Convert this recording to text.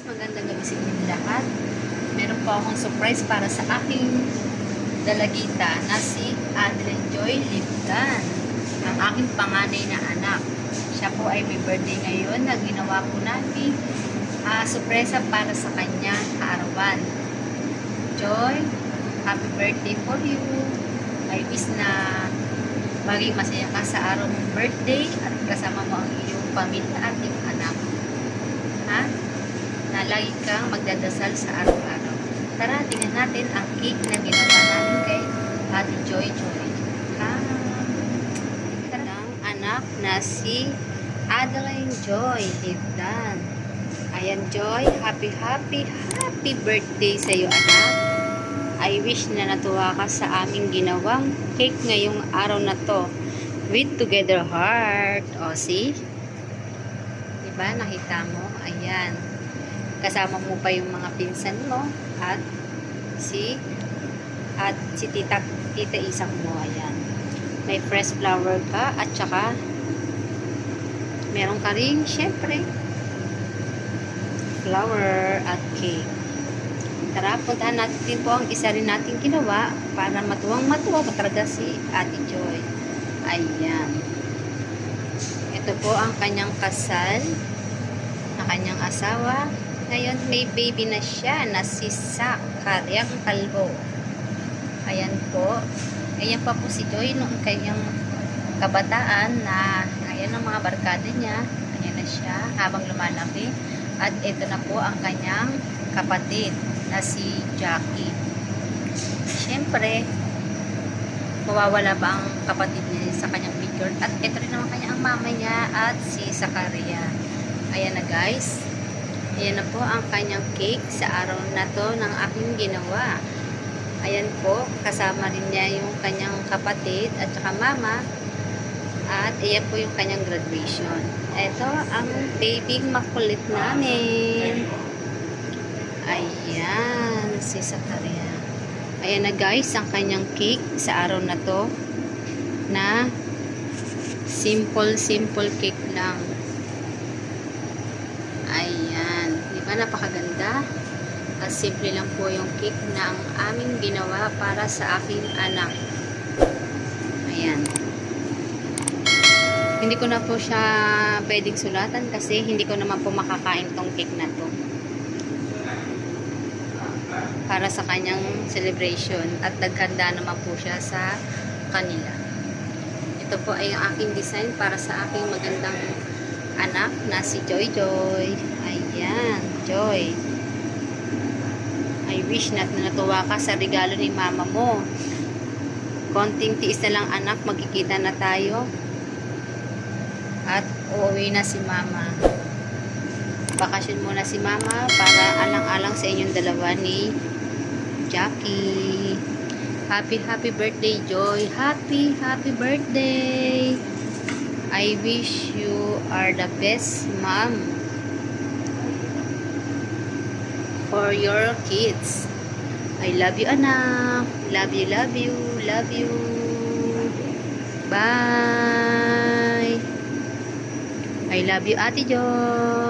Magandang gabi sa inyong lahat. Meron po akong surprise para sa aking dalagita na si Adeline Joy Lipdan, ang aking panganay na anak. Siya po ay may birthday ngayon na ginawa po natin surpresa para sa kanya kaarawan. Joy, happy birthday for you. I wish na maging masaya ka sa araw mong birthday at kasama mo ang iyong pamilya at iyong anak. Ha? Na lagi kang magdadasal sa araw-araw. Tara, tingnan natin ang cake na ginawa namin kay Ate Joy Joy. Ang anak na si Adeline Joy Lipdan. Ayan, Joy, happy birthday sa iyo, anak. I wish na natuwa ka sa aming ginawang cake ngayong araw na to with together heart. O, see? Diba? Nakita mo? Ayan. Kasama mo pa yung mga pinsan mo at si tita Isak mo. Ayan. May fresh flower ka at saka meron ka rin, syempre, flower at cake. Tara, puntahan natin po ang isa rin natin ginawa para matuwang-matuwa pa talaga si Ate Joy. Ayan. Ito po ang kanyang kasal na kanyang asawa. Ngayon, may baby na siya na si Zachariah Calvo. Ayan po. Ayan pa po si Joy noong kanyang kabataan na ayan ang mga barkada niya. Ayan na siya habang lumalaki. At ito na po ang kanyang kapatid na si Jackie. Siyempre, mawawala ba ang kapatid niya sa kanyang picture? At ito rin naman kanya ang mama niya at si Zachariah. Ayan na, guys. Ayan na po ang kanyang cake sa araw na to ng aking ginawa. Ayan po, kasama rin niya yung kanyang kapatid at saka mama. At ayan po yung kanyang graduation. Ito ang baby makulit namin. Ayan, si Zachariah. Ayan na, guys, ang kanyang cake sa araw na to na simple cake lang. Ayan. Di ba napakaganda? At simple lang po yung cake na ang aming ginawa para sa aking anak. Ayan. Hindi ko na po siya pwedeng sulatan kasi hindi ko naman po makakain tong cake na to. Para sa kanyang celebration at naghanda naman po siya sa kanila. Ito po ay ang aking design para sa aking magandang anak na si Joy Joy. Ayan, Joy. I wish na natuwa ka sa regalo ni mama mo. Konting tiis na lang, anak, magkikita na tayo. At uuwi na si mama. Bakasyon muna si mama para alang-alang sa inyong dalawa ni Jackie. Happy birthday, Joy. Happy birthday. I wish you are the best mom for your kids. I love you, anak. Love you. Bye. I love you, Ate Joy.